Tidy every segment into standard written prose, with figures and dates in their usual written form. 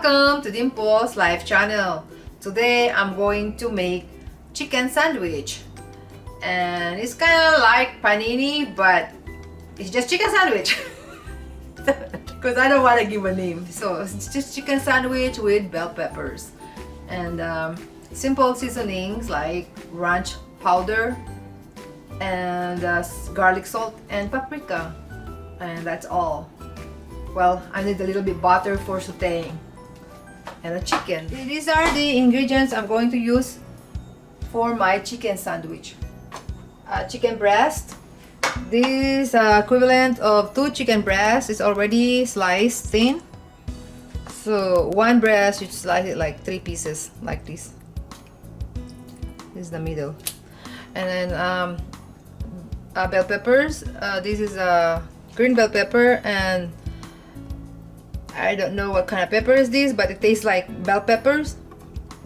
Welcome to Dimple's Live channel. Today I'm going to make chicken sandwich, and it's kind of like panini, but it's just chicken sandwich because I don't want to give a name. So it's just chicken sandwich with bell peppers and simple seasonings like ranch powder and garlic salt and paprika, and that's all. Well, I need a little bit butter for sauteing and a chicken. These are the ingredients I'm going to use for my chicken sandwich. Chicken breast. This equivalent of 2 chicken breasts is already sliced thin. So one breast, you slice it like 3 pieces like this. This is the middle. And then bell peppers. This is green bell pepper, and I don't know what kind of pepper is this, but it tastes like bell peppers.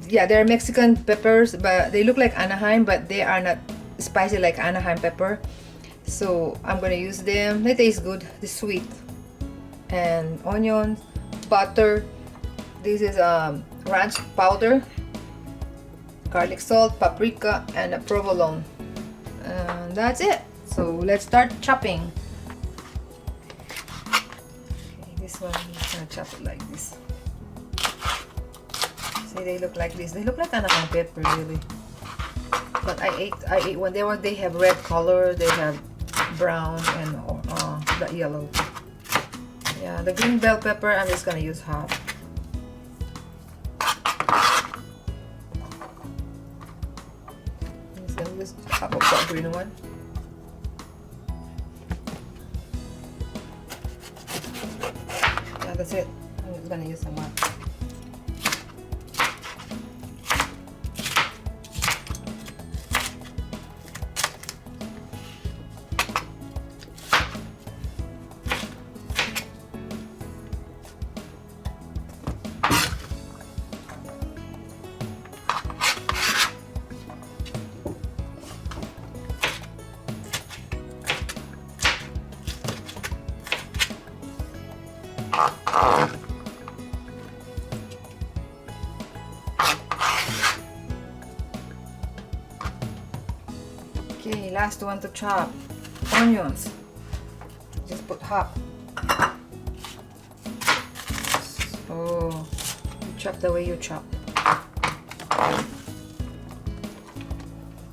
Yeah, they're Mexican peppers, but they look like Anaheim, but they are not spicy like Anaheim pepper. So I'm gonna use them. They taste good. They're sweet. And onions, butter. This is ranch powder, garlic salt, paprika, and a provolone. And that's it. So let's start chopping. This one, I'm just gonna chop it like this. See, they look like this. They look like Anaheim pepper, really. But I ate when they have red color. They have brown and the yellow. Yeah, the green bell pepper, I'm just gonna use half. I'm just gonna use half of that green one. That's it. I'm just gonna use some more. Okay, last one to chop. Onions. Just put half. So you chop the way you chop.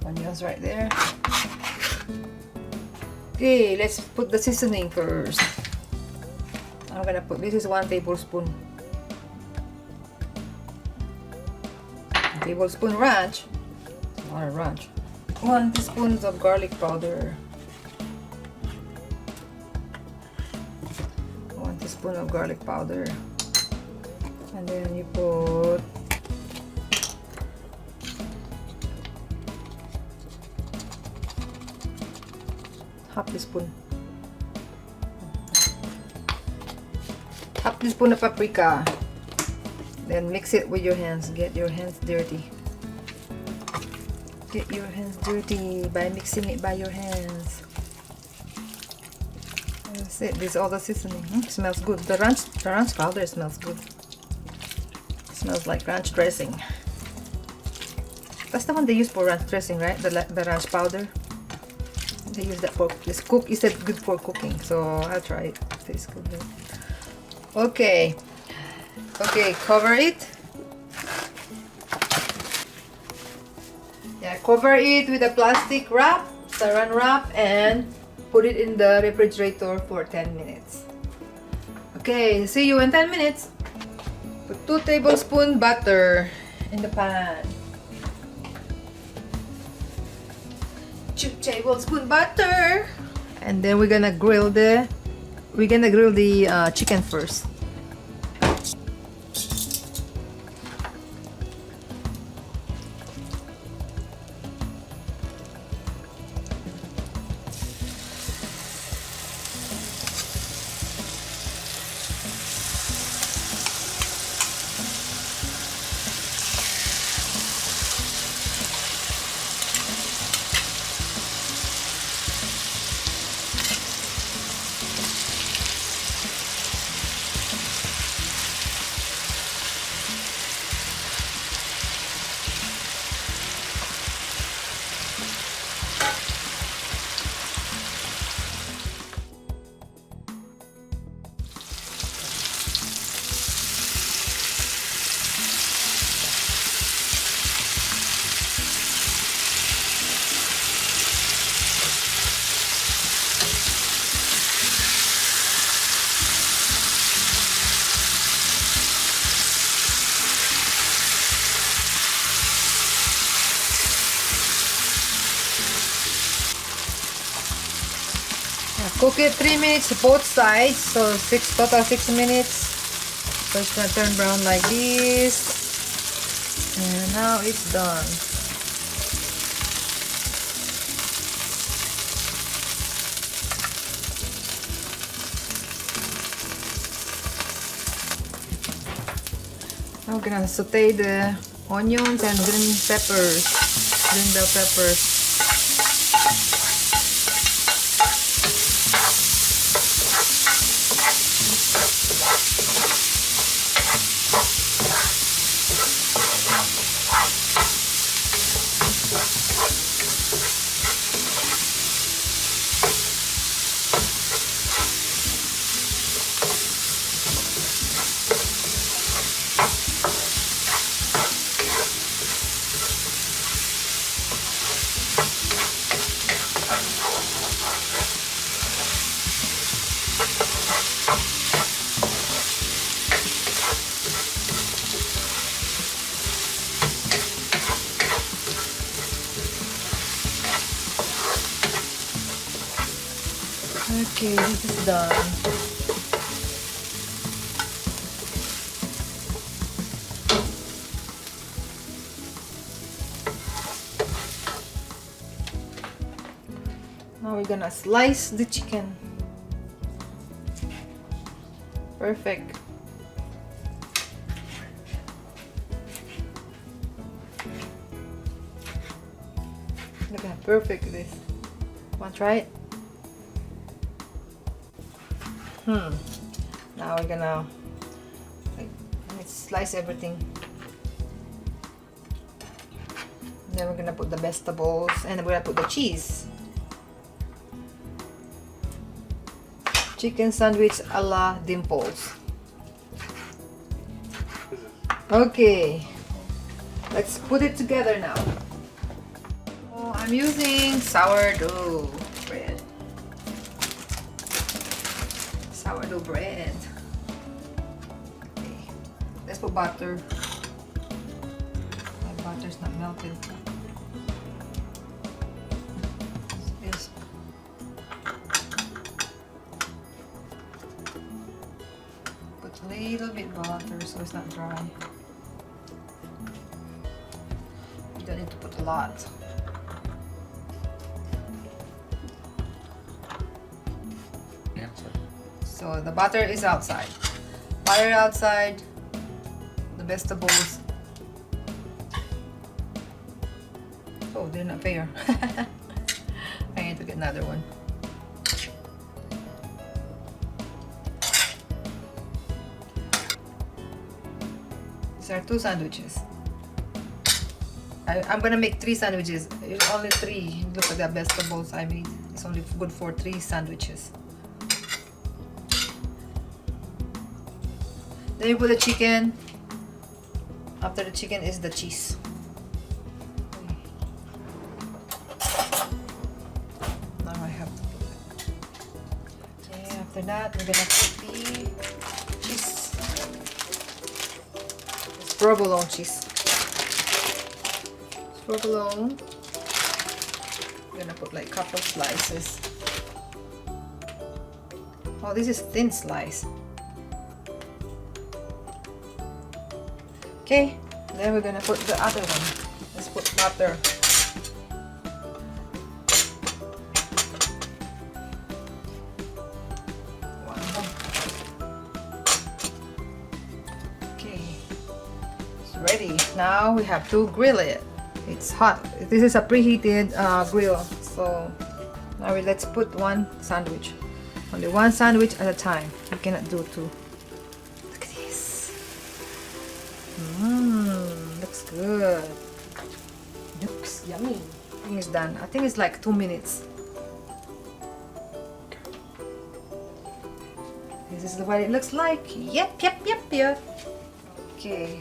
Onions right there. Okay, let's put the seasoning first. I'm gonna put, this is 1 tablespoon. Tablespoon ranch. Or ranch. 1 teaspoon of garlic powder. 1 teaspoon of garlic powder. And then you put half teaspoon. Half teaspoon of paprika. Then mix it with your hands. Get your hands dirty. Get your hands dirty by mixing it by your hands. That's it. This is all the seasoning. Smells good. The ranch powder smells good. Smells like ranch dressing. That's the one they use for ranch dressing, right? The ranch powder. They use that for this cook. Is it good for cooking? So I'll try it. It tastes good. Okay. Okay, cover it. Yeah, cover it with a plastic wrap, saran wrap, and put it in the refrigerator for 10 minutes. Okay, see you in 10 minutes. Put 2 tablespoons butter in the pan. 2 tablespoons butter. And then we're gonna grill the chicken first. Cook it 3 minutes both sides, so total 6 minutes. So it's gonna turn brown like this, and now it's done. Now we're gonna saute the onions and green peppers, green bell peppers. Okay, this is done. Now we're gonna slice the chicken. Perfect. Look how perfect it is. Wanna try it? Now we're gonna let's slice everything. Then we're gonna put the vegetables and we're gonna put the cheese. Chicken sandwich a la Dimples. Okay, let's put it together now. Oh, I'm using sourdough bread. Sourdough bread. Okay. Let's put butter. My butter's not melted. Yes. Put a little bit butter so it's not dry. You don't need to put a lot. So the butter is outside. Butter outside. The vegetables. Oh, they're not fair. I need to get another one. These are 2 sandwiches. I'm gonna make 3 sandwiches. It's only 3. Look at the vegetables I made. It's only good for 3 sandwiches. Then you put the chicken. After the chicken is the cheese. Now I have to put it. Okay, after that we're gonna put the cheese. It's provolone cheese. It's provolone. We're gonna put like a couple slices. Oh, this is thin slice. Okay, then we're gonna put the other one. Let's put butter. Okay, it's ready. Now we have to grill it. It's hot. This is a preheated grill. So now let's put 1 sandwich. Only 1 sandwich at a time. You cannot do 2. Looks good. Looks yummy. I think it's done. I think it's like 2 minutes. This is what it looks like. Yep. Okay.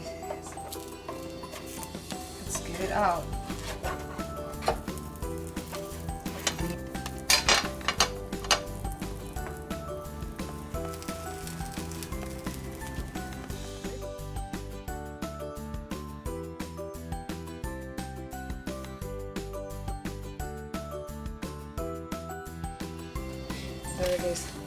Let's get it out. There it is.